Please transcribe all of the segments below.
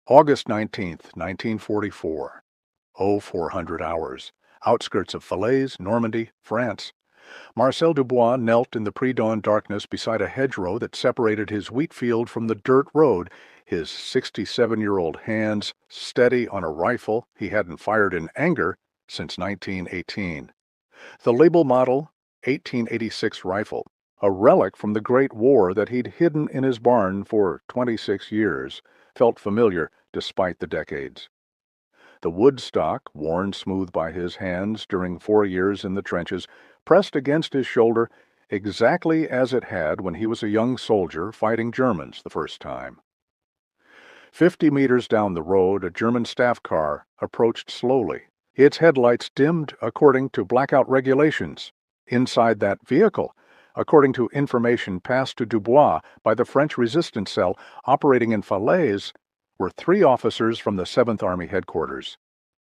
August 19th, 1944. 0400 hours. Outskirts of Falaise, Normandy, France. Marcel Dubois knelt in the pre-dawn darkness beside a hedgerow that separated his wheat field from the dirt road, his 67-year-old hands steady on a rifle he hadn't fired in anger since 1918. The label model 1886 rifle, a relic from the Great War that he'd hidden in his barn for 26 years, felt familiar despite the decades. The wood stock, worn smooth by his hands during 4 years in the trenches, pressed against his shoulder exactly as it had when he was a young soldier fighting Germans the first time. 50 meters down the road, a German staff car approached slowly, its headlights dimmed according to blackout regulations. Inside that vehicle, according to information passed to Dubois by the French resistance cell operating in Falaise, were 3 officers from the 7th Army headquarters.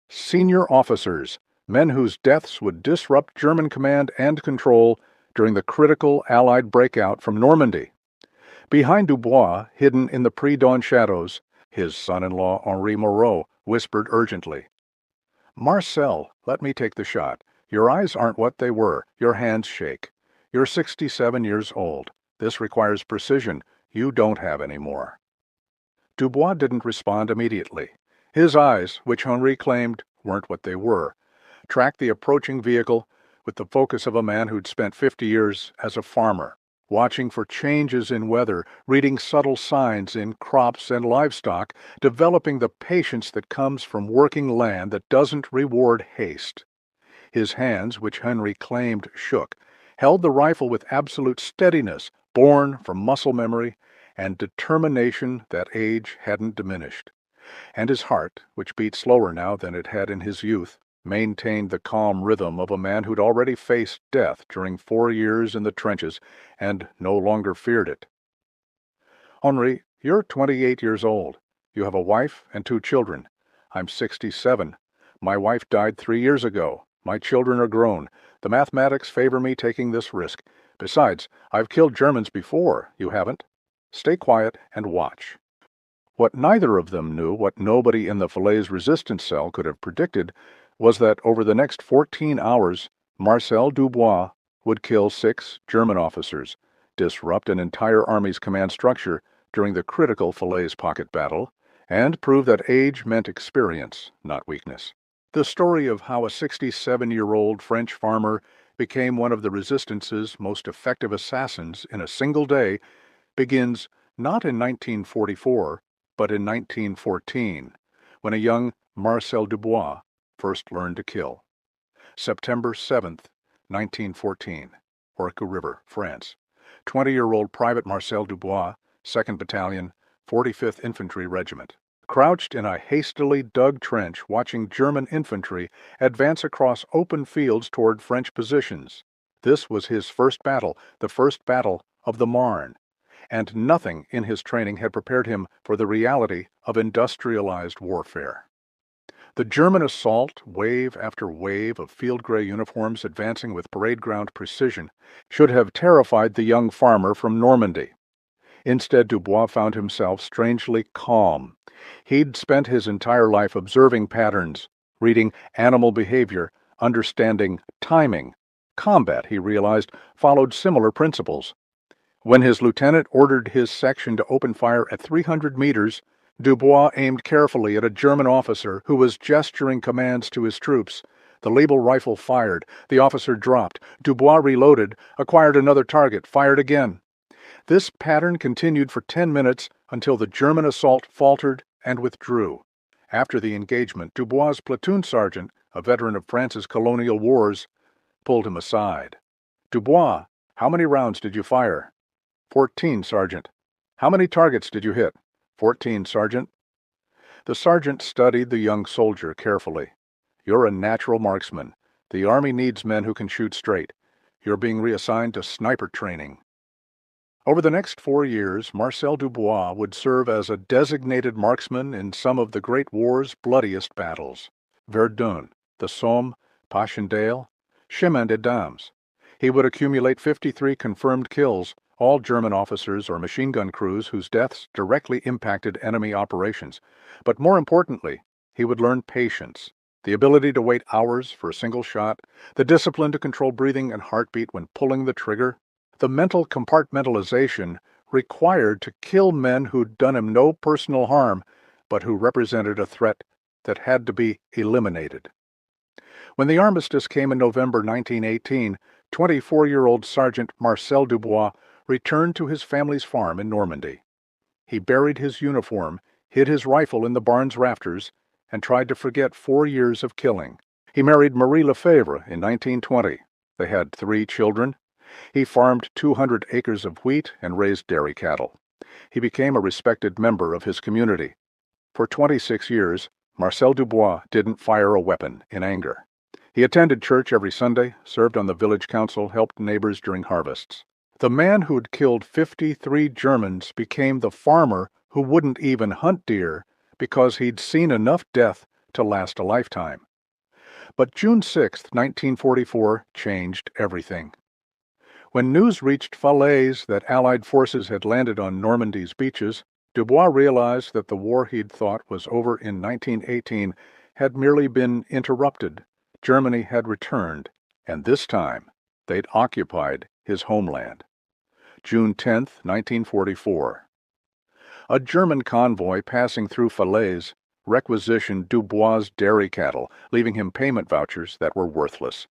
Senior officers, men whose deaths would disrupt German command and control during the critical Allied breakout from Normandy. Behind Dubois, hidden in the pre-dawn shadows, his son-in-law Henri Moreau whispered urgently, "Marcel, let me take the shot. Your eyes aren't what they were. Your hands shake. You're 67 years old. This requires precision. You don't have any more." Dubois didn't respond immediately. His eyes, which Henri claimed weren't what they were, tracked the approaching vehicle with the focus of a man who'd spent 50 years as a farmer, watching for changes in weather, reading subtle signs in crops and livestock, developing the patience that comes from working land that doesn't reward haste. His hands, which Henri claimed shook, held the rifle with absolute steadiness, born from muscle memory and determination that age hadn't diminished. And his heart, which beat slower now than it had in his youth, maintained the calm rhythm of a man who'd already faced death during 4 years in the trenches and no longer feared it. "Henri, you're 28 years old. You have a wife and 2 children. I'm 67. My wife died 3 years ago. My children are grown. The mathematics favor me taking this risk. Besides, I've killed Germans before. You haven't. Stay quiet and watch." What neither of them knew, what nobody in the Falaise resistance cell could have predicted, was that over the next 14 hours, Marcel Dubois would kill 6 German officers, disrupt an entire army's command structure during the critical Falaise pocket battle, and prove that age meant experience, not weakness. The story of how a 67-year-old French farmer became one of the resistance's most effective assassins in a single day begins not in 1944, but in 1914, when a young Marcel Dubois first learned to kill. September 7th, 1914, Orca River, France. 20-year-old Private Marcel Dubois, 2nd Battalion, 45th Infantry Regiment, crouched in a hastily dug trench watching German infantry advance across open fields toward French positions. This was his first battle, the first battle of the Marne, and nothing in his training had prepared him for the reality of industrialized warfare. The German assault, wave after wave of field gray uniforms advancing with parade ground precision, should have terrified the young farmer from Normandy. Instead, Dubois found himself strangely calm. He'd spent his entire life observing patterns, reading animal behavior, understanding timing. Combat, he realized, followed similar principles. When his lieutenant ordered his section to open fire at 300 meters, Dubois aimed carefully at a German officer who was gesturing commands to his troops. The label rifle fired. The officer dropped. Dubois reloaded, acquired another target, fired again. This pattern continued for 10 minutes until the German assault faltered and withdrew. After the engagement, Dubois' platoon sergeant, a veteran of France's colonial wars, pulled him aside. "Dubois, how many rounds did you fire?" 14, Sergeant." "How many targets did you hit?" 14, Sergeant." The sergeant studied the young soldier carefully. "You're a natural marksman. The Army needs men who can shoot straight. You're being reassigned to sniper training." Over the next 4 years, Marcel Dubois would serve as a designated marksman in some of the Great War's bloodiest battles: Verdun, the Somme, Passchendaele, Chemin des Dames. He would accumulate 53 confirmed kills, All German officers or machine gun crews whose deaths directly impacted enemy operations. But more importantly, he would learn patience, the ability to wait hours for a single shot, the discipline to control breathing and heartbeat when pulling the trigger, the mental compartmentalization required to kill men who'd done him no personal harm, but who represented a threat that had to be eliminated. When the armistice came in November 1918, 24-year-old Sergeant Marcel Dubois returned to his family's farm in Normandy. He buried his uniform, hid his rifle in the barn's rafters, and tried to forget 4 years of killing. He married Marie Lefebvre in 1920. They had 3 children. He farmed 200 acres of wheat and raised dairy cattle. He became a respected member of his community. For 26 years, Marcel Dubois didn't fire a weapon in anger. He attended church every Sunday, served on the village council, helped neighbors during harvests. The man who'd killed 53 Germans became the farmer who wouldn't even hunt deer because he'd seen enough death to last a lifetime. But June 6, 1944, changed everything. When news reached Falaise that Allied forces had landed on Normandy's beaches, Dubois realized that the war he'd thought was over in 1918 had merely been interrupted. Germany had returned, and this time they'd occupied his homeland. June 10, 1944. A German convoy passing through Falaise requisitioned Dubois' dairy cattle, leaving him payment vouchers that were worthless.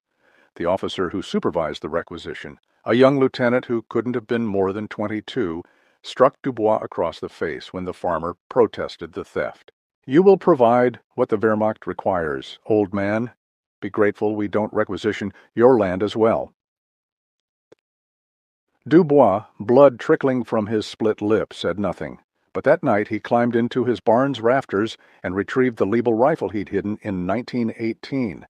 The officer who supervised the requisition, a young lieutenant who couldn't have been more than 22, struck Dubois across the face when the farmer protested the theft. "You will provide what the Wehrmacht requires, old man. Be grateful we don't requisition your land as well." Dubois, blood trickling from his split lip, said nothing, but that night he climbed into his barn's rafters and retrieved the Liebel rifle he'd hidden in 1918.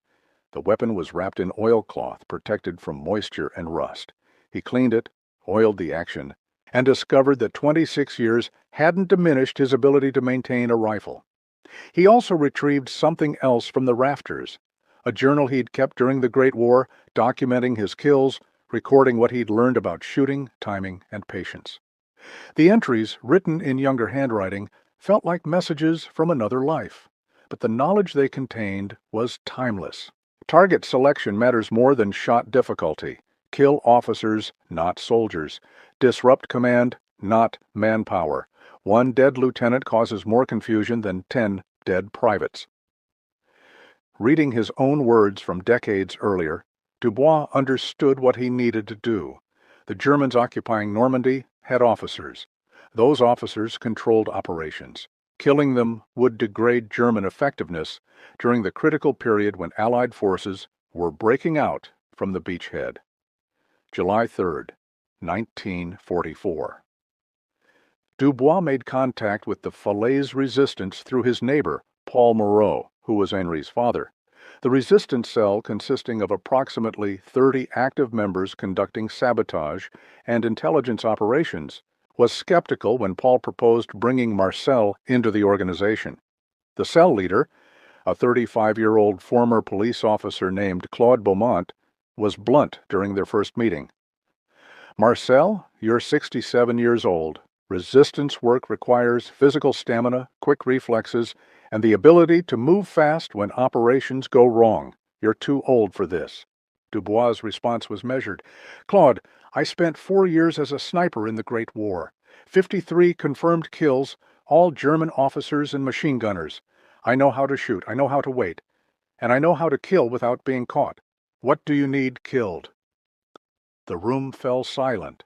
The weapon was wrapped in oilcloth, protected from moisture and rust. He cleaned it, oiled the action, and discovered that 26 years hadn't diminished his ability to maintain a rifle. He also retrieved something else from the rafters, a journal he'd kept during the Great War, documenting his kills, recording what he'd learned about shooting, timing, and patience. The entries, written in younger handwriting, felt like messages from another life, but the knowledge they contained was timeless. Target selection matters more than shot difficulty. Kill officers, not soldiers. Disrupt command, not manpower. 1 dead lieutenant causes more confusion than 10 dead privates. Reading his own words from decades earlier, Dubois understood what he needed to do. The Germans occupying Normandy had officers. Those officers controlled operations. Killing them would degrade German effectiveness during the critical period when Allied forces were breaking out from the beachhead. July 3, 1944. Dubois made contact with the Falaise resistance through his neighbor, Paul Moreau, who was Henri's father. The resistance cell, consisting of approximately 30 active members conducting sabotage and intelligence operations, was skeptical when Paul proposed bringing Marcel into the organization. The cell leader, a 35-year-old former police officer named Claude Beaumont, was blunt during their first meeting. "Marcel, you're 67 years old. Resistance work requires physical stamina, quick reflexes, and the ability to move fast when operations go wrong. You're too old for this." Dubois' response was measured. "Claude, I spent 4 years as a sniper in the Great War. 53 confirmed kills, all German officers and machine gunners. I know how to shoot, I know how to wait, and I know how to kill without being caught. What do you need killed?" The room fell silent.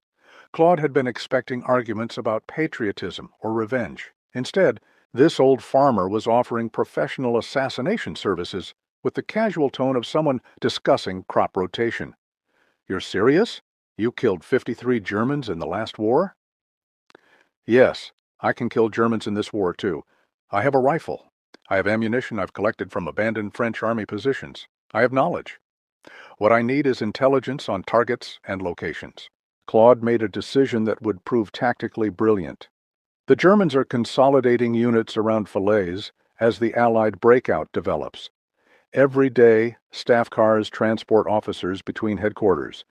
Claude had been expecting arguments about patriotism or revenge. Instead, this old farmer was offering professional assassination services with the casual tone of someone discussing crop rotation. "You're serious? You killed 53 Germans in the last war?" "Yes, I can kill Germans in this war, too. I have a rifle. I have ammunition I've collected from abandoned French army positions. I have knowledge. What I need is intelligence on targets and locations." Claude made a decision that would prove tactically brilliant. The Germans are consolidating units around Falaise as the Allied breakout develops. Every day, staff cars transport officers between headquarters.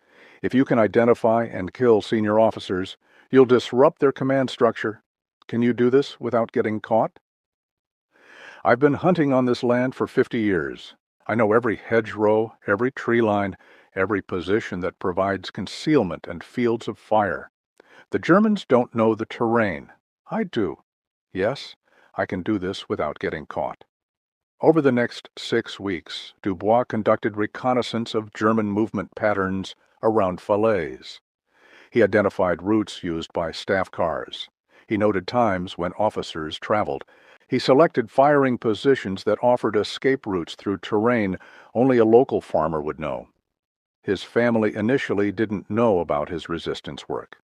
If you can identify and kill senior officers, you'll disrupt their command structure. Can you do this without getting caught? I've been hunting on this land for 50 years. I know every hedgerow, every tree line, every position that provides concealment and fields of fire. The Germans don't know the terrain. I do. Yes, I can do this without getting caught. Over the next 6 weeks, Dubois conducted reconnaissance of German movement patterns around Falaise. He identified routes used by staff cars. He noted times when officers traveled. He selected firing positions that offered escape routes through terrain only a local farmer would know. His family initially didn't know about his resistance work.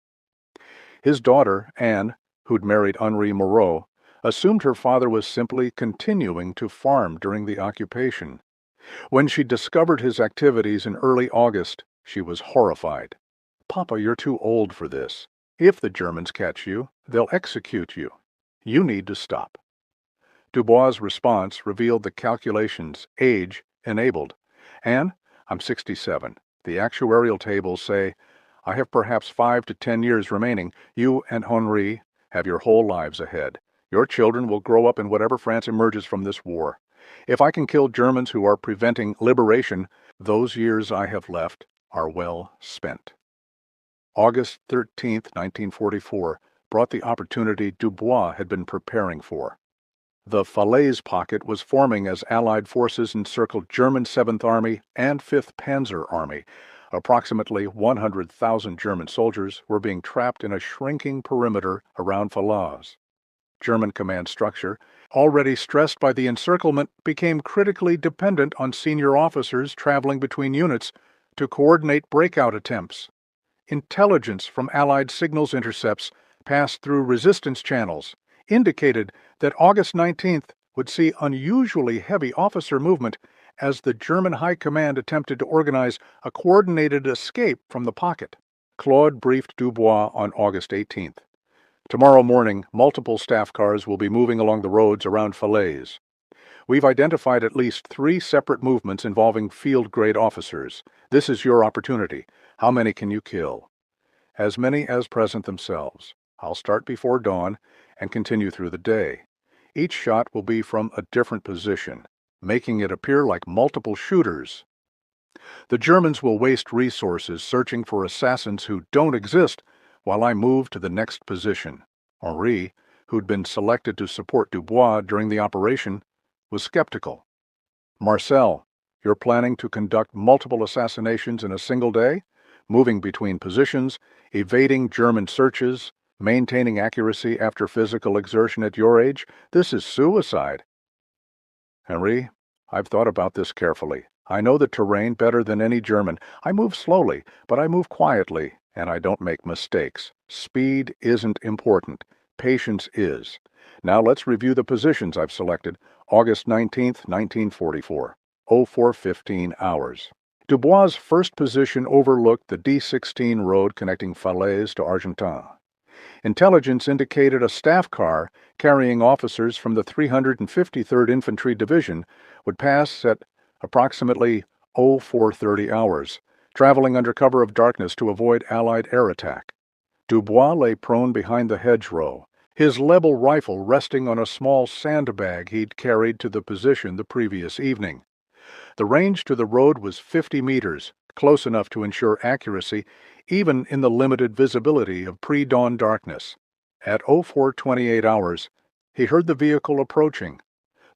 His daughter, Anne, who'd married Henri Moreau, assumed her father was simply continuing to farm during the occupation. When she discovered his activities in early August, she was horrified. "Papa, you're too old for this. If the Germans catch you, they'll execute you. You need to stop." Dubois' response revealed the calculations age enabled. "Anne, I'm 67. The actuarial tables say I have perhaps 5 to 10 years remaining. You and Henri have your whole lives ahead. Your children will grow up in whatever France emerges from this war. If I can kill Germans who are preventing liberation, those years I have left are well spent." August 13, 1944, brought the opportunity Dubois had been preparing for. The Falaise pocket was forming as Allied forces encircled German 7th Army and 5th Panzer Army. Approximately 100,000 German soldiers were being trapped in a shrinking perimeter around Falaise. German command structure, already stressed by the encirclement, became critically dependent on senior officers traveling between units to coordinate breakout attempts. Intelligence from Allied signals intercepts passed through resistance channels, indicated that August 19th would see unusually heavy officer movement as the German High Command attempted to organize a coordinated escape from the pocket. Claude briefed Dubois on August 18th. "Tomorrow morning, multiple staff cars will be moving along the roads around Falaise. We've identified at least 3 separate movements involving field-grade officers. This is your opportunity. How many can you kill?" "As many as present themselves. I'll start before dawn and continue through the day. Each shot will be from a different position, making it appear like multiple shooters. The Germans will waste resources searching for assassins who don't exist while I move to the next position." Henri, who'd been selected to support Dubois during the operation, was skeptical. "Marcel, you're planning to conduct multiple assassinations in a single day, moving between positions, evading German searches, maintaining accuracy after physical exertion at your age? This is suicide." "Henri, I've thought about this carefully. I know the terrain better than any German. I move slowly, but I move quietly, and I don't make mistakes. Speed isn't important. Patience is. Now let's review the positions I've selected. August 19th, 1944, 04:15 hours. Dubois' first position overlooked the D16 road connecting Falaise to Argentan. Intelligence indicated a staff car carrying officers from the 353rd Infantry Division would pass at approximately 04:30 hours, traveling under cover of darkness to avoid Allied air attack. Dubois lay prone behind the hedgerow, his level rifle resting on a small sandbag he'd carried to the position the previous evening. The range to the road was 50 meters, close enough to ensure accuracy even in the limited visibility of pre-dawn darkness. At 04:28 hours, he heard the vehicle approaching.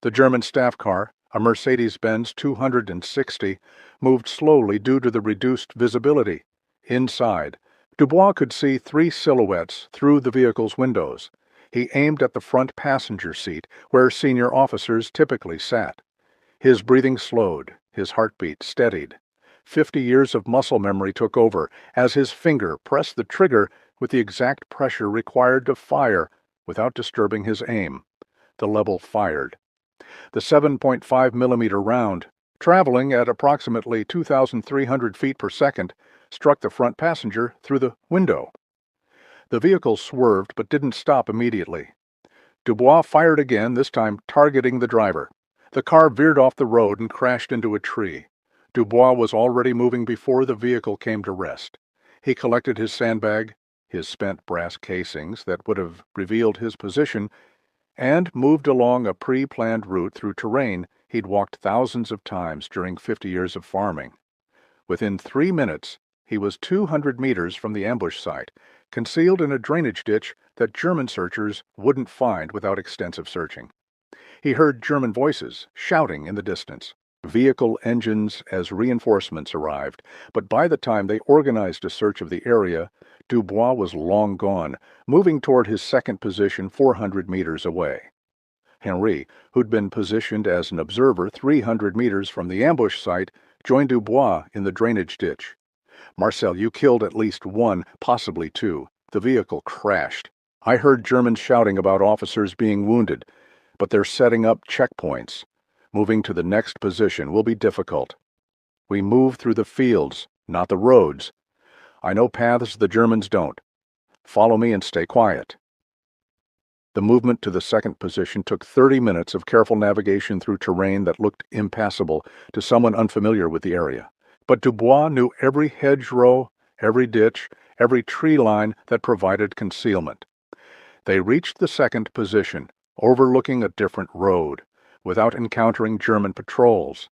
The German staff car, a Mercedes-Benz 260, moved slowly due to the reduced visibility. Inside, Dubois could see 3 silhouettes through the vehicle's windows. He aimed at the front passenger seat, where senior officers typically sat. His breathing slowed, his heartbeat steadied. 50 years of muscle memory took over as his finger pressed the trigger with the exact pressure required to fire without disturbing his aim. The level fired. The 7.5mm round, traveling at approximately 2,300 feet per second, struck the front passenger through the window. The vehicle swerved but didn't stop immediately. Dubois fired again, this time targeting the driver. The car veered off the road and crashed into a tree. Dubois was already moving before the vehicle came to rest. He collected his sandbag, his spent brass casings that would have revealed his position, and moved along a pre-planned route through terrain he'd walked thousands of times during 50 years of farming. Within 3 minutes, he was 200 meters from the ambush site, concealed in a drainage ditch that German searchers wouldn't find without extensive searching. He heard German voices shouting in the distance. Vehicle engines as reinforcements arrived, but by the time they organized a search of the area, Dubois was long gone, moving toward his second position 400 meters away. Henri, who'd been positioned as an observer 300 meters from the ambush site, joined Dubois in the drainage ditch. "Marcel, you killed at least one, possibly two. The vehicle crashed. I heard Germans shouting about officers being wounded, but they're setting up checkpoints. Moving to the next position will be difficult. We move through the fields, not the roads. I know paths the Germans don't. Follow me and stay quiet." The movement to the second position took 30 minutes of careful navigation through terrain that looked impassable to someone unfamiliar with the area. But Dubois knew every hedgerow, every ditch, every tree line that provided concealment. They reached the second position, overlooking a different road, without encountering German patrols.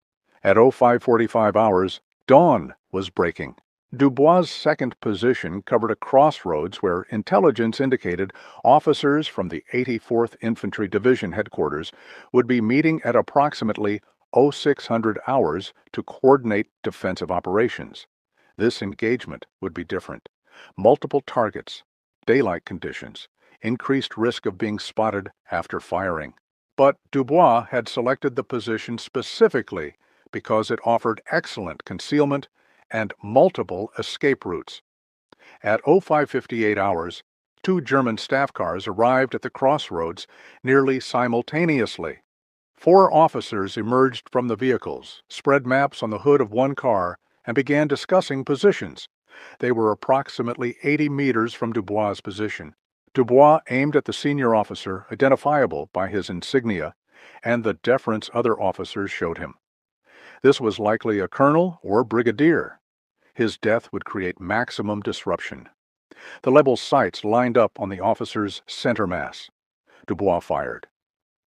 At 0545 hours, dawn was breaking. Dubois' second position covered a crossroads where intelligence indicated officers from the 84th Infantry Division headquarters would be meeting at approximately 0600 hours to coordinate defensive operations. This engagement would be different. Multiple targets, daylight conditions, increased risk of being spotted after firing. But Dubois had selected the position specifically because it offered excellent concealment and multiple escape routes. At 0558 hours, 2 German staff cars arrived at the crossroads nearly simultaneously. 4 officers emerged from the vehicles, spread maps on the hood of one car, and began discussing positions. They were approximately 80 meters from Dubois' position. Dubois aimed at the senior officer, identifiable by his insignia, and the deference other officers showed him. This was likely a colonel or brigadier. His death would create maximum disruption. The level sights lined up on the officer's center mass. Dubois fired.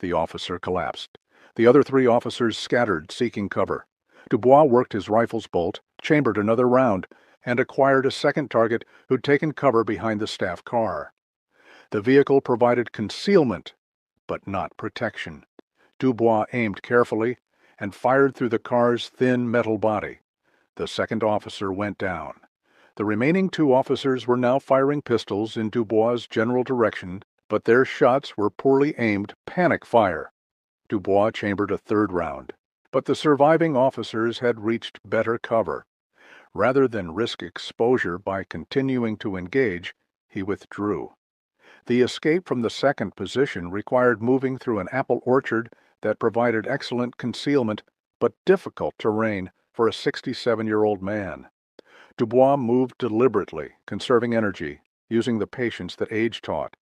The officer collapsed. The other 3 officers scattered, seeking cover. Dubois worked his rifle's bolt, chambered another round, and acquired a second target who'd taken cover behind the staff car. The vehicle provided concealment, but not protection. Dubois aimed carefully and fired through the car's thin metal body. The second officer went down. The remaining 2 officers were now firing pistols in Dubois' general direction, but their shots were poorly aimed panic fire. Dubois chambered a third round, but the surviving officers had reached better cover. Rather than risk exposure by continuing to engage, he withdrew. The escape from the second position required moving through an apple orchard that provided excellent concealment but difficult terrain for a 67-year-old man. Dubois moved deliberately, conserving energy, using the patience that age taught.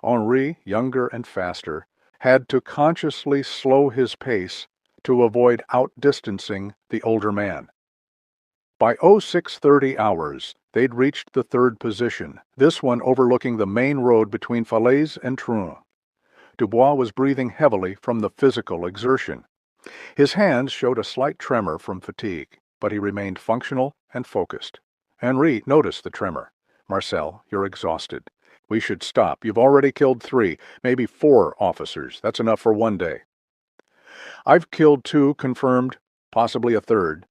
Henri, younger and faster, had to consciously slow his pace to avoid outdistancing the older man. By 0630 hours, they'd reached the third position, this one overlooking the main road between Falaise and Troun. Dubois was breathing heavily from the physical exertion. His hands showed a slight tremor from fatigue, but he remained functional and focused. Henri noticed the tremor. "Marcel, you're exhausted. We should stop. You've already killed 3, maybe 4 officers. That's enough for one day." "I've killed 2 confirmed, possibly a third.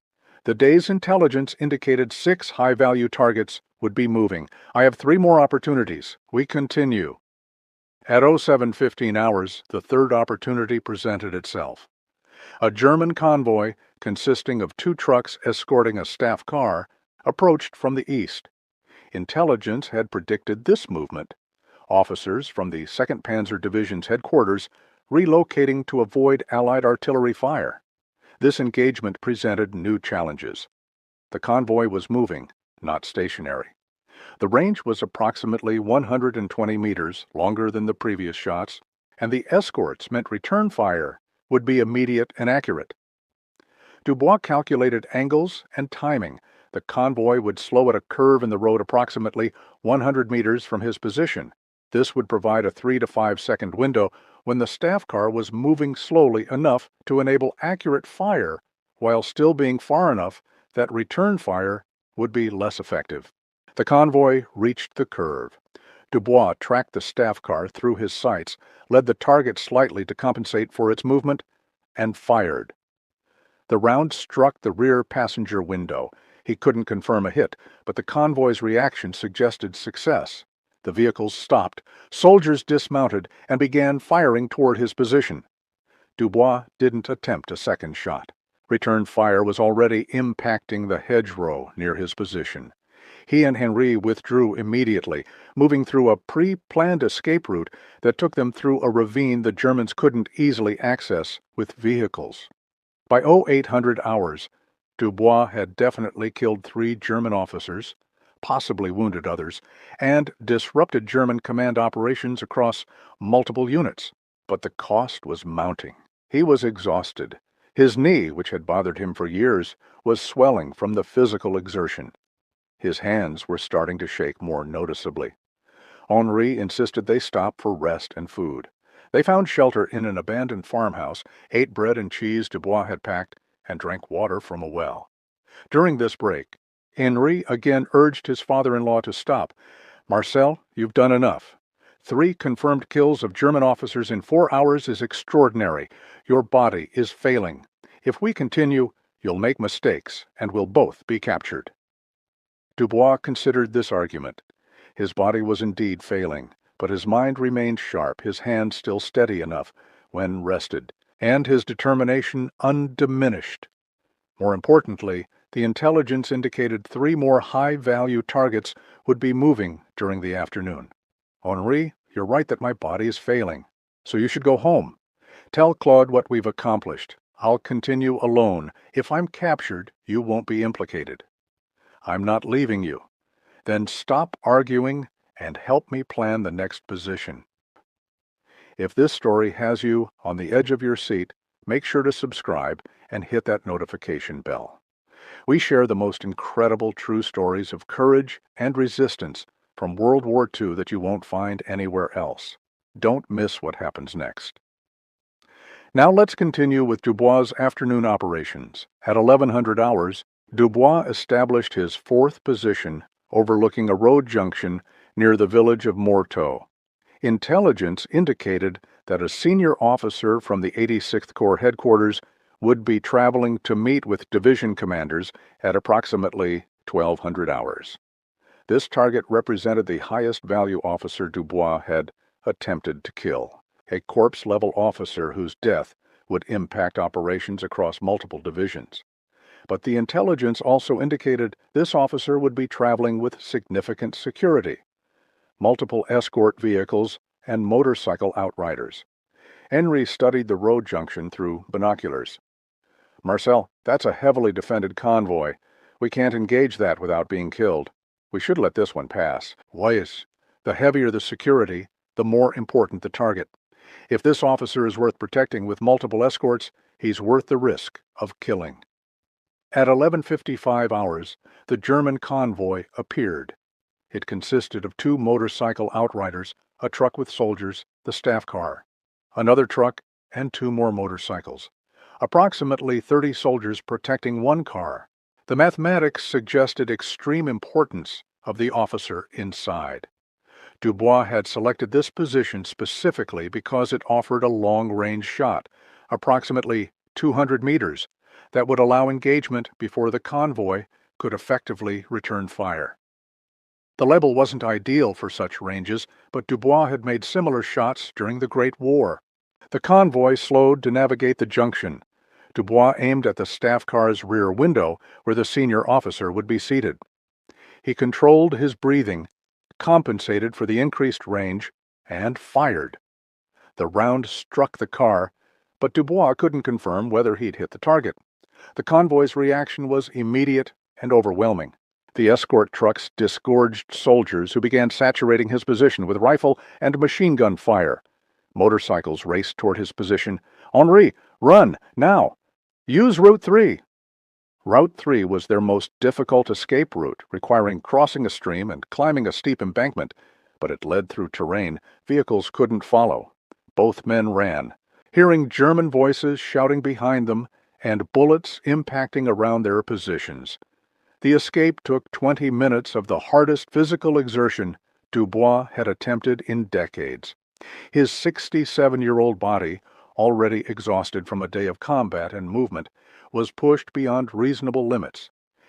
The day's intelligence indicated 6 high-value targets would be moving. I have 3 more opportunities. We continue." At 0715 hours, the third opportunity presented itself. A German convoy, consisting of 2 trucks escorting a staff car, approached from the east. Intelligence had predicted this movement. Officers from the 2nd Panzer Division's headquarters relocating to avoid Allied artillery fire. This engagement presented new challenges. The convoy was moving, not stationary. The range was approximately 120 meters, longer than the previous shots, and the escorts meant return fire would be immediate and accurate. Dubois calculated angles and timing, The convoy would slow at a curve in the road approximately 100 meters from his position. This would provide a 3 to 5 second window when the staff car was moving slowly enough to enable accurate fire while still being far enough that return fire would be less effective. The convoy reached the curve. Dubois tracked the staff car through his sights, led the target slightly to compensate for its movement, and fired. The round struck the rear passenger window. He couldn't confirm a hit, but the convoy's reaction suggested success. The vehicles stopped, soldiers dismounted, and began firing toward his position. Dubois didn't attempt a second shot. Return fire was already impacting the hedgerow near his position. He and Henri withdrew immediately, moving through a pre-planned escape route that took them through a ravine the Germans couldn't easily access with vehicles. By 0800 hours, Dubois had definitely killed 3 German officers, possibly wounded others, and disrupted German command operations across multiple units. But the cost was mounting. He was exhausted. His knee, which had bothered him for years, was swelling from the physical exertion. His hands were starting to shake more noticeably. Henri insisted they stop for rest and food. They found shelter in an abandoned farmhouse, ate bread and cheese Dubois had packed, and drank water from a well. During this break, Henri again urged his father-in-law to stop. "Marcel, you've done enough. 3 confirmed kills of German officers in 4 hours is extraordinary. Your body is failing. If we continue, you'll make mistakes, and we'll both be captured." Dubois considered this argument. His body was indeed failing, but his mind remained sharp, his hands still steady enough when rested, and his determination undiminished. More importantly, the intelligence indicated 3 more high-value targets would be moving during the afternoon. "Henri, you're right that my body is failing, so you should go home. Tell Claude what we've accomplished. I'll continue alone. If I'm captured, you won't be implicated. I'm not leaving you. Then stop arguing and help me plan the next position." If this story has you on the edge of your seat, make sure to subscribe and hit that notification bell. We share the most incredible true stories of courage and resistance from World War II that you won't find anywhere else. Don't miss what happens next. Now let's continue with Dubois' afternoon operations. At 1100 hours, Dubois established his 4th position overlooking a road junction near the village of Morteau. Intelligence indicated that a senior officer from the 86th Corps headquarters would be traveling to meet with division commanders at approximately 1200 hours. This target represented the highest value officer Dubois had attempted to kill, a corps-level officer whose death would impact operations across multiple divisions. But the intelligence also indicated this officer would be traveling with significant security, multiple escort vehicles, and motorcycle outriders. Henri studied the road junction through binoculars. "Marcel, that's a heavily defended convoy. We can't engage that without being killed. We should let this one pass. Wise. The heavier the security, the more important the target. If this officer is worth protecting with multiple escorts, he's worth the risk of killing." At 11:55 hours, the German convoy appeared. It consisted of 2 motorcycle outriders, a truck with soldiers, the staff car, another truck, and 2 more motorcycles. Approximately 30 soldiers protecting 1 car. The mathematics suggested extreme importance of the officer inside. Dubois had selected this position specifically because it offered a long-range shot, approximately 200 meters, that would allow engagement before the convoy could effectively return fire. The level wasn't ideal for such ranges, but Dubois had made similar shots during the Great War. The convoy slowed to navigate the junction. Dubois aimed at the staff car's rear window, where the senior officer would be seated. He controlled his breathing, compensated for the increased range, and fired. The round struck the car, but Dubois couldn't confirm whether he'd hit the target. The convoy's reaction was immediate and overwhelming. The escort trucks disgorged soldiers who began saturating his position with rifle and machine gun fire. Motorcycles raced toward his position. "Henri, run, now! Use Route 3! Route 3 was their most difficult escape route, requiring crossing a stream and climbing a steep embankment, but it led through terrain vehicles couldn't follow. Both men ran, hearing German voices shouting behind them and bullets impacting around their positions. The escape took 20 minutes of the hardest physical exertion Dubois had attempted in decades. His 67-year-old body, already exhausted from a day of combat and movement, was pushed beyond reasonable limits.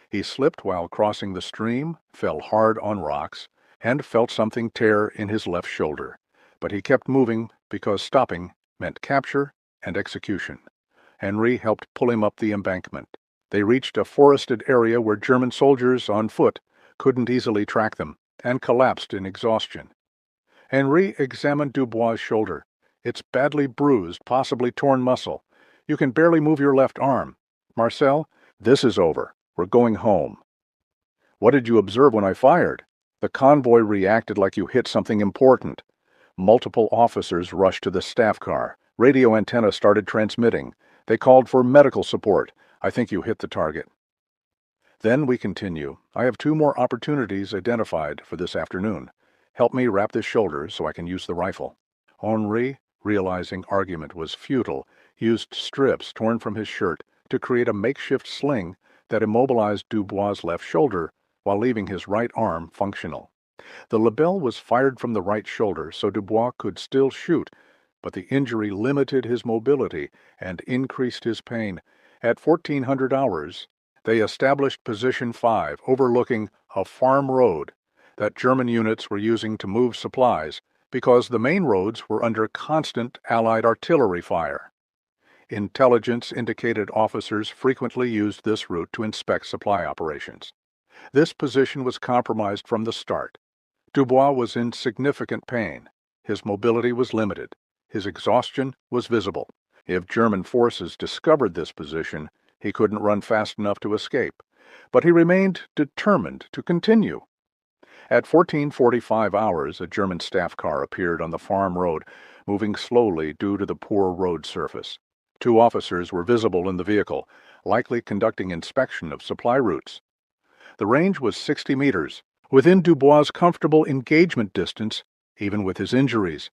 He slipped while crossing the stream, fell hard on rocks, and felt something tear in his left shoulder. But he kept moving because stopping meant capture and execution. Henri helped pull him up the embankment. They reached a forested area where German soldiers on foot couldn't easily track them, and collapsed in exhaustion. Henri examined Dubois' shoulder. It's badly bruised, possibly torn muscle. You can barely move your left arm. Marcel, this is over. We're going home. What did you observe when I fired? The convoy reacted like you hit something important. Multiple officers rushed to the staff car. Radio antenna started transmitting. They called for medical support. I think you hit the target. Then we continue. I have 2 more opportunities identified for this afternoon. Help me wrap this shoulder so I can use the rifle. Henri, realizing argument was futile, used strips torn from his shirt to create a makeshift sling that immobilized Dubois' left shoulder while leaving his right arm functional. The lapel was fired from the right shoulder so Dubois could still shoot, but the injury limited his mobility and increased his pain. At 1400 hours, they established Position 5, overlooking a farm road that German units were using to move supplies because the main roads were under constant Allied artillery fire. Intelligence indicated officers frequently used this route to inspect supply operations. This position was compromised from the start. Dubois was in significant pain. His mobility was limited. His exhaustion was visible. If German forces discovered this position, he couldn't run fast enough to escape. But he remained determined to continue. At 1445 hours, a German staff car appeared on the farm road, moving slowly due to the poor road surface. 2 officers were visible in the vehicle, likely conducting inspection of supply routes. The range was 60 meters, within Dubois' comfortable engagement distance, even with his injuries.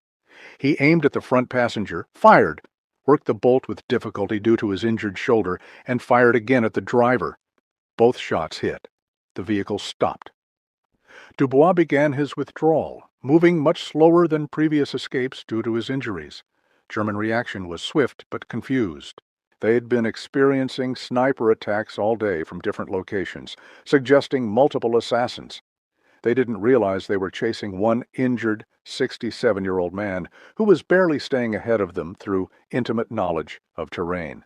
He aimed at the front passenger, fired, worked the bolt with difficulty due to his injured shoulder, and fired again at the driver. Both shots hit. The vehicle stopped. Dubois began his withdrawal, moving much slower than previous escapes due to his injuries. German reaction was swift but confused. They had been experiencing sniper attacks all day from different locations, suggesting multiple assassins. They didn't realize they were chasing one injured 67-year-old man who was barely staying ahead of them through intimate knowledge of terrain.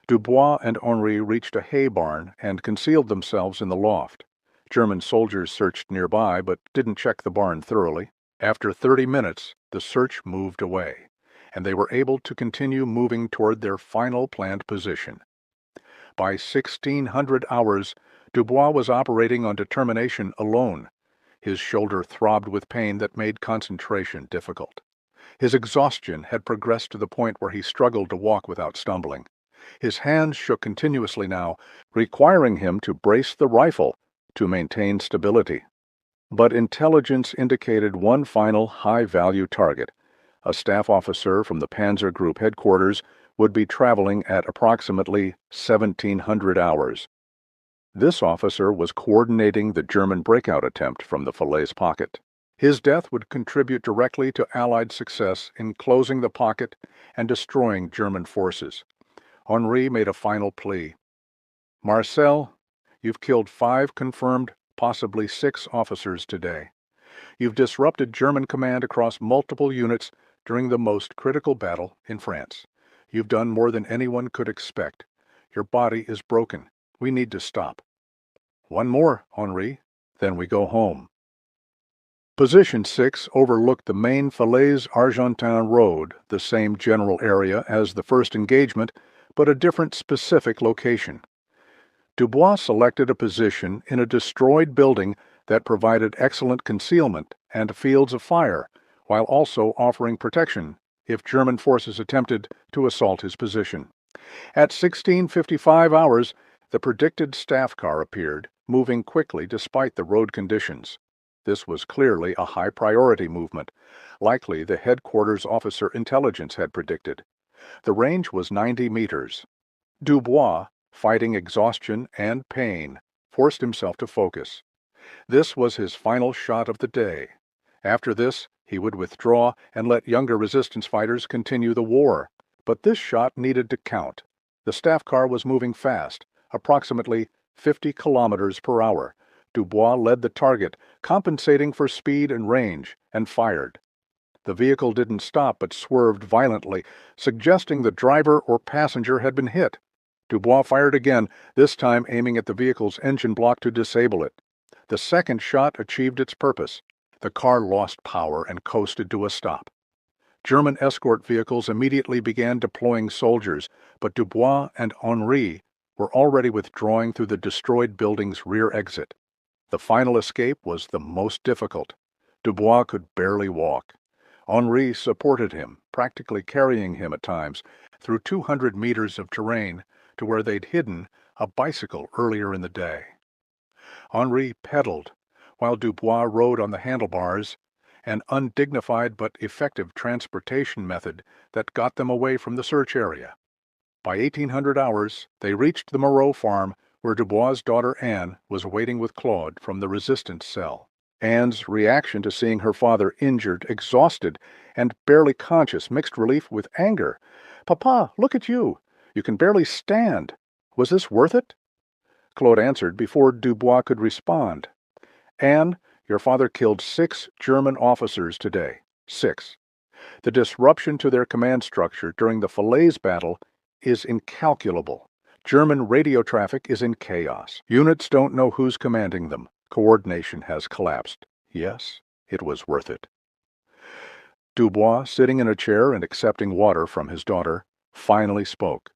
Dubois and Henri reached a hay barn and concealed themselves in the loft. German soldiers searched nearby but didn't check the barn thoroughly. After 30 minutes, the search moved away, and they were able to continue moving toward their final planned position. By 1600 hours, Dubois was operating on determination alone. His shoulder throbbed with pain that made concentration difficult. His exhaustion had progressed to the point where he struggled to walk without stumbling. His hands shook continuously now, requiring him to brace the rifle to maintain stability. But intelligence indicated one final high-value target. A staff officer from the Panzer Group headquarters would be traveling at approximately 1700 hours. This officer was coordinating the German breakout attempt from the Falaise pocket. His death would contribute directly to Allied success in closing the pocket and destroying German forces. Henri made a final plea. Marcel, you've killed 5 confirmed, possibly 6 officers today. You've disrupted German command across multiple units during the most critical battle in France. You've done more than anyone could expect. Your body is broken. We need to stop. One more, Henri, then we go home. Position 6 overlooked the main Falaise-Argentan road, the same general area as the first engagement, but a different specific location. Dubois selected a position in a destroyed building that provided excellent concealment and fields of fire, while also offering protection if German forces attempted to assault his position. At 1655 hours, The predicted staff car appeared, moving quickly despite the road conditions. This was clearly a high-priority movement, likely the headquarters officer intelligence had predicted. The range was 90 meters. Dubois, fighting exhaustion and pain, forced himself to focus. This was his final shot of the day. After this, he would withdraw and let younger resistance fighters continue the war. But this shot needed to count. The staff car was moving fast, approximately 50 kilometers per hour. Dubois led the target, compensating for speed and range, and fired. The vehicle didn't stop but swerved violently, suggesting the driver or passenger had been hit. Dubois fired again, this time aiming at the vehicle's engine block to disable it. The second shot achieved its purpose. The car lost power and coasted to a stop. German escort vehicles immediately began deploying soldiers, but Dubois and Henri were already withdrawing through the destroyed building's rear exit. The final escape was the most difficult. Dubois could barely walk. Henri supported him, practically carrying him at times, through 200 meters of terrain to where they'd hidden a bicycle earlier in the day. Henri pedaled, while Dubois rode on the handlebars, an undignified but effective transportation method that got them away from the search area. By 1800 hours, they reached the Moreau farm where Dubois' daughter Anne was waiting with Claude from the resistance cell. Anne's reaction to seeing her father injured, exhausted, and barely conscious mixed relief with anger. "Papa, look at you. You can barely stand. Was this worth it?" Claude answered before Dubois could respond. "Anne, your father killed 6 German officers today. 6. The disruption to their command structure during the Falaise battle is incalculable. German radio traffic is in chaos. Units don't know who's commanding them. Coordination has collapsed. Yes, it was worth it." Dubois, sitting in a chair and accepting water from his daughter, finally spoke.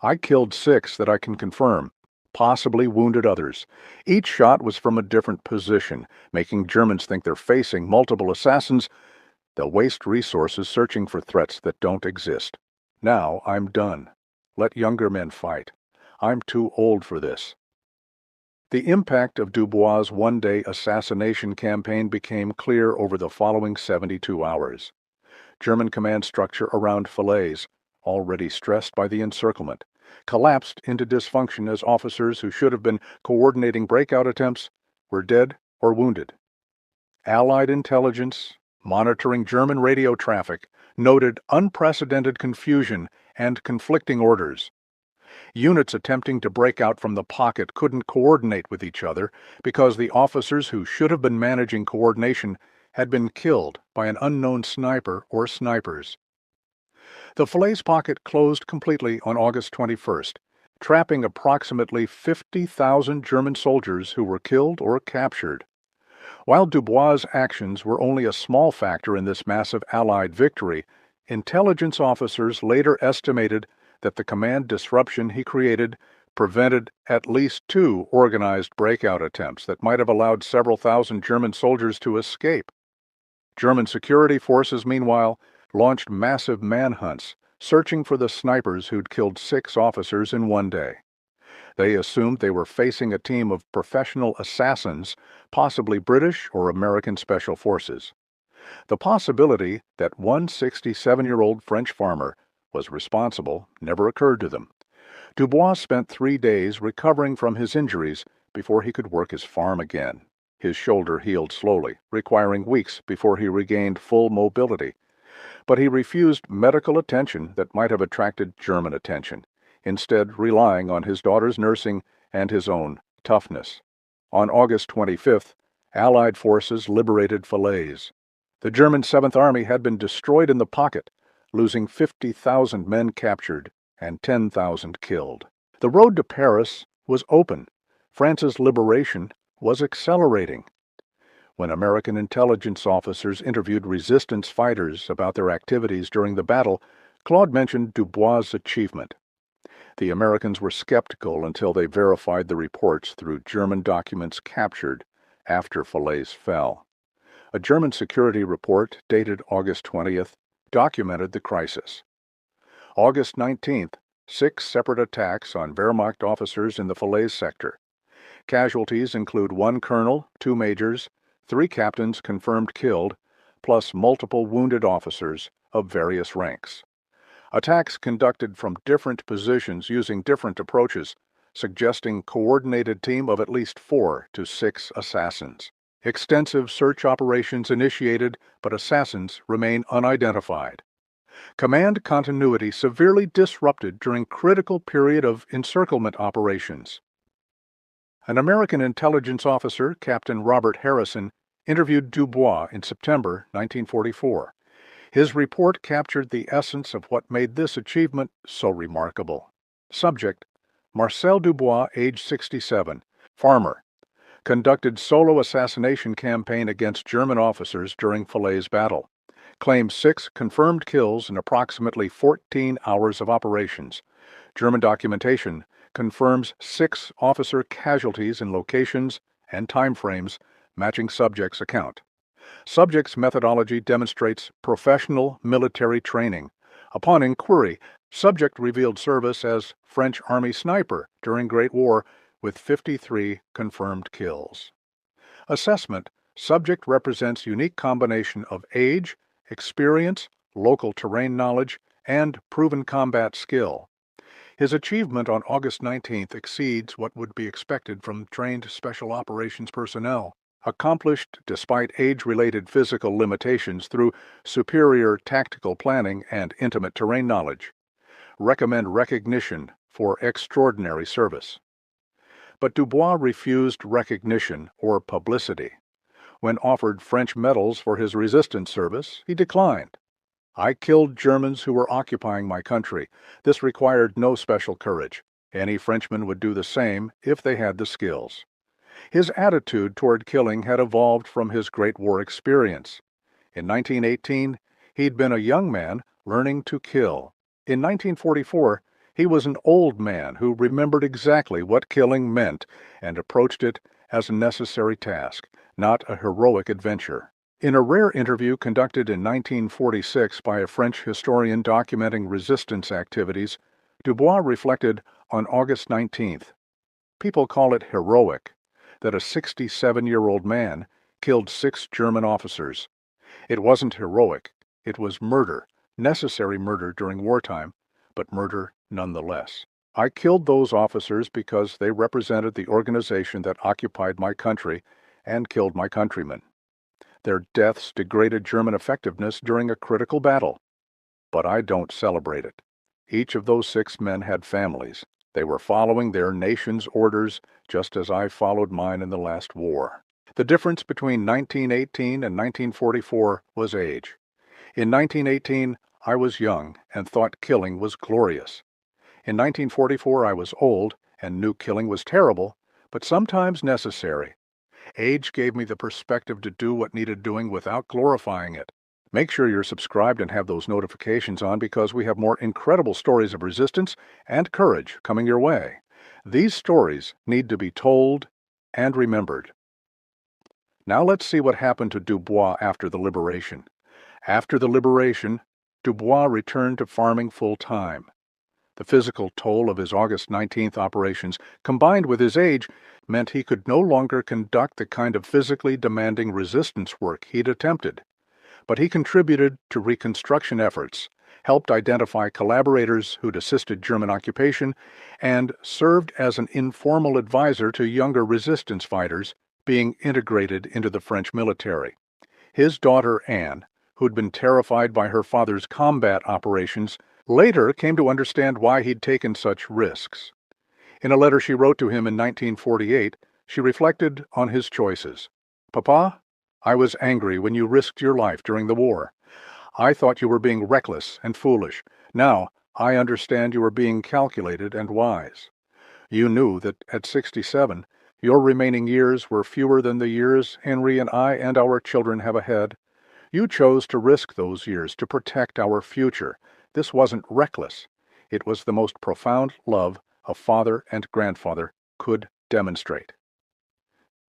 "I killed 6 that I can confirm, possibly wounded others. Each shot was from a different position, making Germans think they're facing multiple assassins. They'll waste resources searching for threats that don't exist. Now I'm done. Let younger men fight. I'm too old for this." The impact of Dubois' one-day assassination campaign became clear over the following 72 hours. German command structure around Falaise, already stressed by the encirclement, collapsed into dysfunction as officers who should have been coordinating breakout attempts were dead or wounded. Allied intelligence, monitoring German radio traffic, noted unprecedented confusion and conflicting orders. Units attempting to break out from the pocket couldn't coordinate with each other because the officers who should have been managing coordination had been killed by an unknown sniper or snipers. The Falaise pocket closed completely on August 21st, trapping approximately 50,000 German soldiers who were killed or captured. While Dubois' actions were only a small factor in this massive Allied victory, intelligence officers later estimated that the command disruption he created prevented at least 2 organized breakout attempts that might have allowed several thousand German soldiers to escape. German security forces, meanwhile, launched massive manhunts, searching for the snipers who'd killed 6 officers in one day. They assumed they were facing a team of professional assassins, possibly British or American special forces. The possibility that one 67-year-old French farmer was responsible never occurred to them. Dubois spent 3 days recovering from his injuries before he could work his farm again. His shoulder healed slowly, requiring weeks before he regained full mobility. But he refused medical attention that might have attracted German attention, instead relying on his daughter's nursing and his own toughness. On August 25th, Allied forces liberated Falaise. The German 7th Army had been destroyed in the pocket, losing 50,000 men captured and 10,000 killed. The road to Paris was open. France's liberation was accelerating. When American intelligence officers interviewed resistance fighters about their activities during the battle, Claude mentioned Dubois' achievement. The Americans were skeptical until they verified the reports through German documents captured after Falaise fell. A German security report dated August 20th documented the crisis. August 19th 6 separate attacks on Wehrmacht officers in the Falaise sector. Casualties include 1 colonel, 2 majors, 3 captains confirmed killed, plus multiple wounded officers of various ranks. Attacks conducted from different positions using different approaches, suggesting coordinated team of at least 4 to 6 assassins. Extensive search operations initiated, but assassins remain unidentified. Command continuity severely disrupted during critical period of encirclement operations. An American intelligence officer, Captain Robert Harrison, interviewed Dubois in September 1944. His report captured the essence of what made this achievement so remarkable. Subject: Marcel Dubois, age 67, farmer. Conducted solo assassination campaign against German officers during Falaise battle. Claimed 6 confirmed kills in approximately 14 hours of operations. German documentation confirms 6 officer casualties in locations and time frames matching subject's account. Subject's methodology demonstrates professional military training. Upon inquiry, subject revealed service as French Army sniper during Great War with 53 confirmed kills. Assessment: subject represents unique combination of age, experience, local terrain knowledge, and proven combat skill. His achievement on August 19th exceeds what would be expected from trained special operations personnel, accomplished despite age-related physical limitations through superior tactical planning and intimate terrain knowledge. Recommend recognition for extraordinary service. But Dubois refused recognition or publicity. When offered French medals for his resistance service, he declined. I killed Germans who were occupying my country. This required no special courage. Any Frenchman would do the same if they had the skills. His attitude toward killing had evolved from his Great War experience. In 1918, he'd been a young man learning to kill. In 1944, he was an old man who remembered exactly what killing meant and approached it as a necessary task, not a heroic adventure. In a rare interview conducted in 1946 by a French historian documenting resistance activities, Dubois reflected on August 19th. People call it heroic that a 67-year-old man killed 6 German officers. It wasn't heroic, it was murder, necessary murder during wartime, but murder nonetheless. I killed those officers because they represented the organization that occupied my country and killed my countrymen. Their deaths degraded German effectiveness during a critical battle. But I don't celebrate it. Each of those 6 men had families. They were following their nation's orders just as I followed mine in the last war. The difference between 1918 and 1944 was age. In 1918, I was young and thought killing was glorious. In 1944, I was old and knew killing was terrible, but sometimes necessary. Age gave me the perspective to do what needed doing without glorifying it. Make sure you're subscribed and have those notifications on because we have more incredible stories of resistance and courage coming your way. These stories need to be told and remembered. Now let's see what happened to Dubois after the liberation. After the liberation, Dubois returned to farming full-time. The physical toll of his August 19th operations, combined with his age, meant he could no longer conduct the kind of physically demanding resistance work he'd attempted. But he contributed to reconstruction efforts, helped identify collaborators who'd assisted German occupation, and served as an informal advisor to younger resistance fighters being integrated into the French military. His daughter Anne, who'd been terrified by her father's combat operations, later came to understand why he'd taken such risks. In a letter she wrote to him in 1948, she reflected on his choices. "Papa, I was angry when you risked your life during the war. I thought you were being reckless and foolish. Now, I understand you were being calculated and wise. You knew that at 67, your remaining years were fewer than the years Henry and I and our children have ahead. You chose to risk those years to protect our future. This wasn't reckless. It was the most profound love a father and grandfather could demonstrate."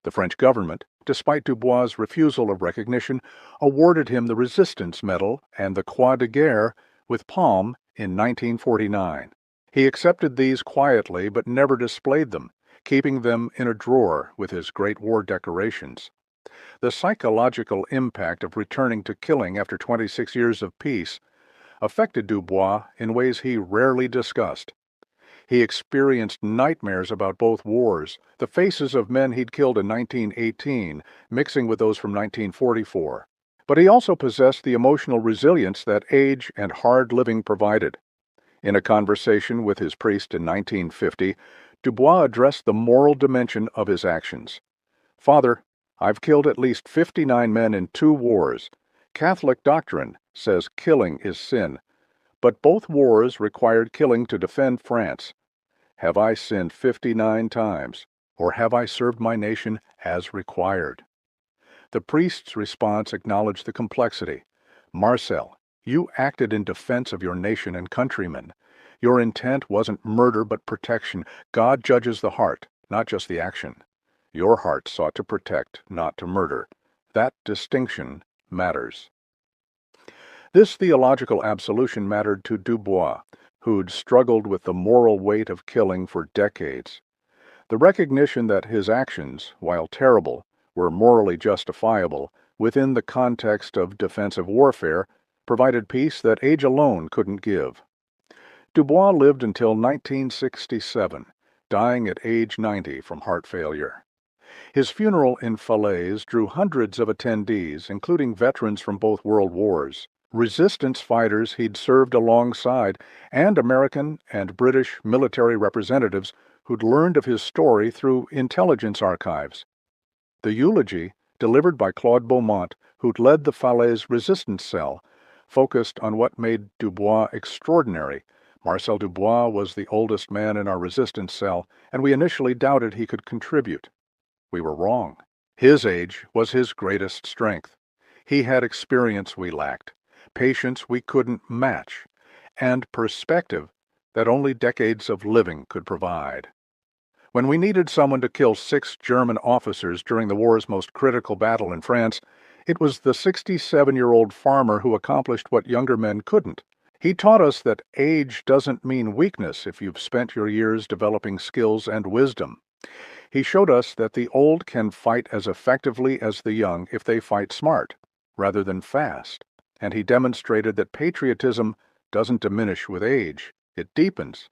The French government, despite Dubois' refusal of recognition, awarded him the Resistance Medal and the Croix de Guerre with Palm in 1949. He accepted these quietly but never displayed them, keeping them in a drawer with his Great War decorations. The psychological impact of returning to killing after 26 years of peace affected Dubois in ways he rarely discussed. He experienced nightmares about both wars, the faces of men he'd killed in 1918 mixing with those from 1944. But he also possessed the emotional resilience that age and hard living provided. In a conversation with his priest in 1950, Dubois addressed the moral dimension of his actions. "Father, I've killed at least 59 men in 2 wars. Catholic doctrine says killing is sin, but both wars required killing to defend France. Have I sinned 59 times, or have I served my nation as required?" The priest's response acknowledged the complexity. "Marcel, you acted in defense of your nation and countrymen. Your intent wasn't murder but protection. God judges the heart, not just the action. Your heart sought to protect, not to murder. That distinction matters." This theological absolution mattered to Dubois, who'd struggled with the moral weight of killing for decades. The recognition that his actions, while terrible, were morally justifiable within the context of defensive warfare provided peace that age alone couldn't give. Dubois lived until 1967, dying at age 90 from heart failure. His funeral in Falaise drew hundreds of attendees, including veterans from both world wars, resistance fighters he'd served alongside, and American and British military representatives who'd learned of his story through intelligence archives. The eulogy, delivered by Claude Beaumont, who'd led the Falaise resistance cell, focused on what made Dubois extraordinary. Marcel Dubois was the oldest man in our resistance cell, and we initially doubted he could contribute. We were wrong. His age was his greatest strength. He had experience we lacked, patience we couldn't match, and perspective that only decades of living could provide. When we needed someone to kill 6 German officers during the war's most critical battle in France, it was the 67-year-old farmer who accomplished what younger men couldn't. He taught us that age doesn't mean weakness if you've spent your years developing skills and wisdom. He showed us that the old can fight as effectively as the young if they fight smart, rather than fast. And he demonstrated that patriotism doesn't diminish with age, it deepens.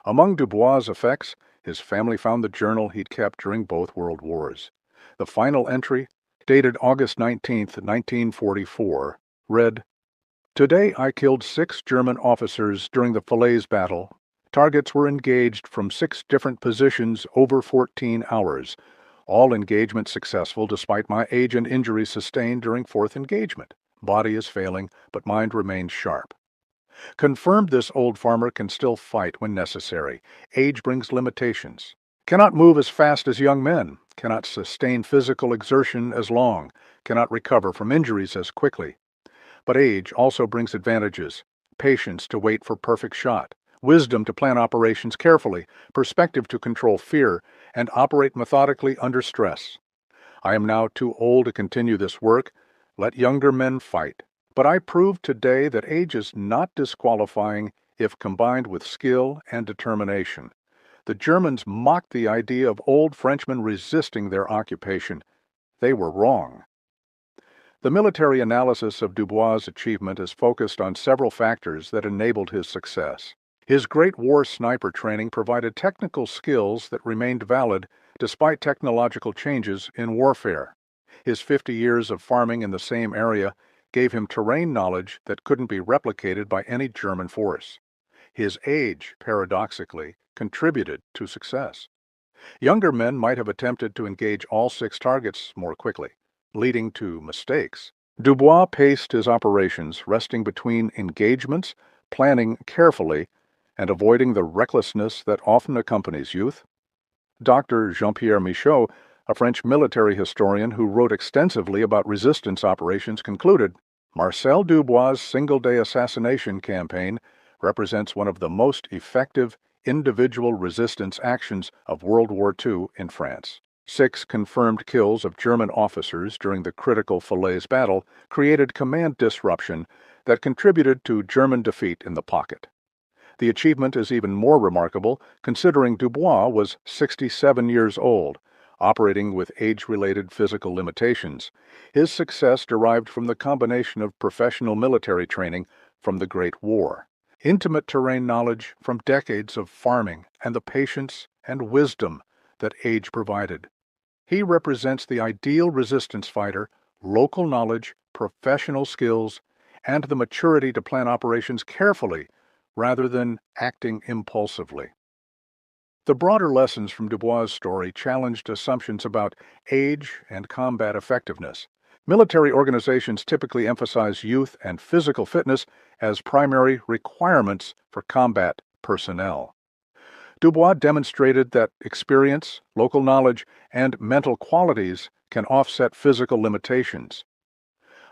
Among Dubois' effects, his family found the journal he'd kept during both world wars. The final entry, dated August 19, 1944, read, "Today I killed 6 German officers during the Falaise battle. Targets were engaged from 6 different positions over 14 hours. All engagements successful despite my age and injuries sustained during 4th engagement. Body is failing, but mind remains sharp." Confirmed this old farmer can still fight when necessary. Age brings limitations. Cannot move as fast as young men, cannot sustain physical exertion as long, cannot recover from injuries as quickly. But age also brings advantages: patience to wait for perfect shot, wisdom to plan operations carefully, perspective to control fear, and operate methodically under stress. I am now too old to continue this work. Let younger men fight. But I proved today that age is not disqualifying if combined with skill and determination. The Germans mocked the idea of old Frenchmen resisting their occupation. They were wrong. The military analysis of Dubois' achievement is focused on several factors that enabled his success. His Great War sniper training provided technical skills that remained valid despite technological changes in warfare. His 50 years of farming in the same area gave him terrain knowledge that couldn't be replicated by any German force. His age, paradoxically, contributed to success. Younger men might have attempted to engage all 6 targets more quickly, leading to mistakes. Dubois paced his operations, resting between engagements, planning carefully, and avoiding the recklessness that often accompanies youth. Dr. Jean-Pierre Michaud, a French military historian who wrote extensively about resistance operations, concluded, "Marcel Dubois' single-day assassination campaign represents one of the most effective individual resistance actions of World War II in France." 6 confirmed kills of German officers during the critical Falaise battle created command disruption that contributed to German defeat in the pocket. The achievement is even more remarkable considering Dubois was 67 years old, operating with age-related physical limitations. His success derived from the combination of professional military training from the Great War, intimate terrain knowledge from decades of farming, and the patience and wisdom that age provided. He represents the ideal resistance fighter: local knowledge, professional skills, and the maturity to plan operations carefully rather than acting impulsively. The broader lessons from Dubois' story challenged assumptions about age and combat effectiveness. Military organizations typically emphasize youth and physical fitness as primary requirements for combat personnel. Dubois demonstrated that experience, local knowledge, and mental qualities can offset physical limitations.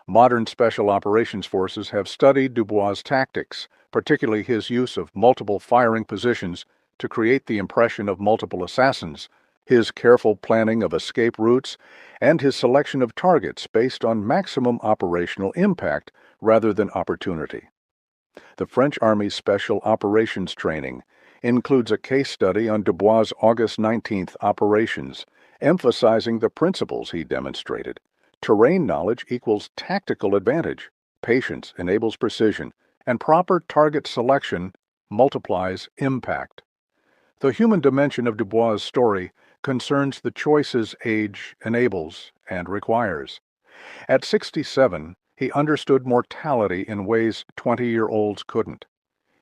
Modern special operations forces have studied Dubois' tactics, particularly his use of multiple firing positions to create the impression of multiple assassins, his careful planning of escape routes, and his selection of targets based on maximum operational impact rather than opportunity. The French Army's Special Operations Training includes a case study on Dubois' August 19th operations, emphasizing the principles he demonstrated. Terrain knowledge equals tactical advantage, patience enables precision, and proper target selection multiplies impact. The human dimension of Dubois' story concerns the choices age enables and requires. At 67, he understood mortality in ways 20-year-olds couldn't.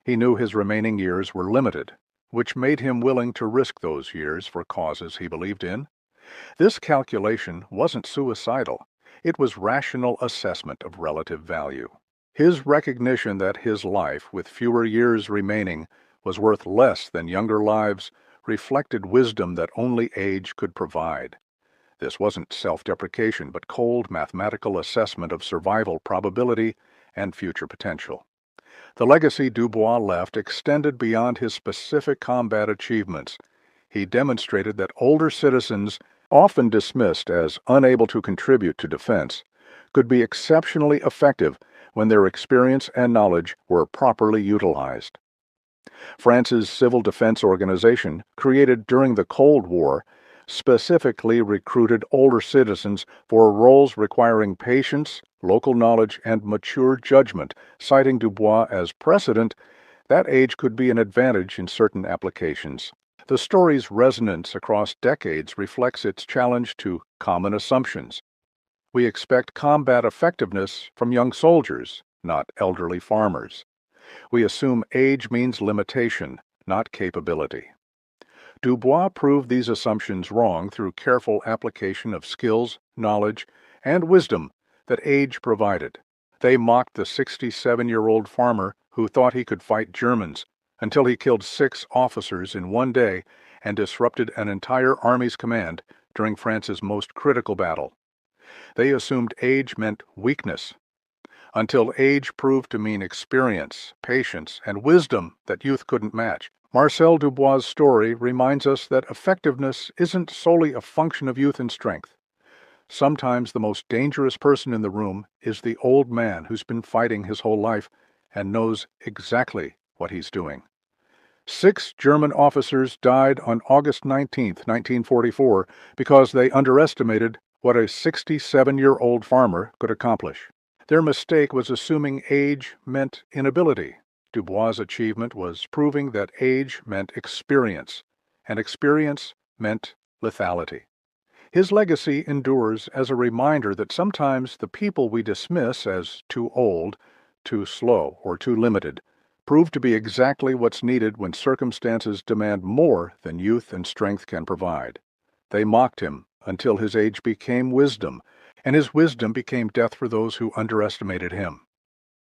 He knew his remaining years were limited, which made him willing to risk those years for causes he believed in. This calculation wasn't suicidal. It was rational assessment of relative value. His recognition that his life, with fewer years remaining, was worth less than younger lives reflected wisdom that only age could provide. This wasn't self-deprecation, but cold mathematical assessment of survival probability and future potential. The legacy Dubois left extended beyond his specific combat achievements. He demonstrated that older citizens, often dismissed as unable to contribute to defense, could be exceptionally effective when their experience and knowledge were properly utilized. France's civil defense organization, created during the Cold War, specifically recruited older citizens for roles requiring patience, local knowledge, and mature judgment, citing Dubois as precedent that age could be an advantage in certain applications. The story's resonance across decades reflects its challenge to common assumptions. We expect combat effectiveness from young soldiers, not elderly farmers. We assume age means limitation, not capability. Dubois proved these assumptions wrong through careful application of skills, knowledge, and wisdom that age provided. They mocked the 67-year-old farmer who thought he could fight Germans until he killed 6 officers in one day and disrupted an entire army's command during France's most critical battle. They assumed age meant weakness, until age proved to mean experience, patience, and wisdom that youth couldn't match. Marcel Dubois' story reminds us that effectiveness isn't solely a function of youth and strength. Sometimes the most dangerous person in the room is the old man who's been fighting his whole life and knows exactly what he's doing. 6 German officers died on August 19, 1944, because they underestimated what a 67-year-old farmer could accomplish. Their mistake was assuming age meant inability. Dubois' achievement was proving that age meant experience, and experience meant lethality. His legacy endures as a reminder that sometimes the people we dismiss as too old, too slow, or too limited prove to be exactly what's needed when circumstances demand more than youth and strength can provide. They mocked him until his age became wisdom, and his wisdom became death for those who underestimated him.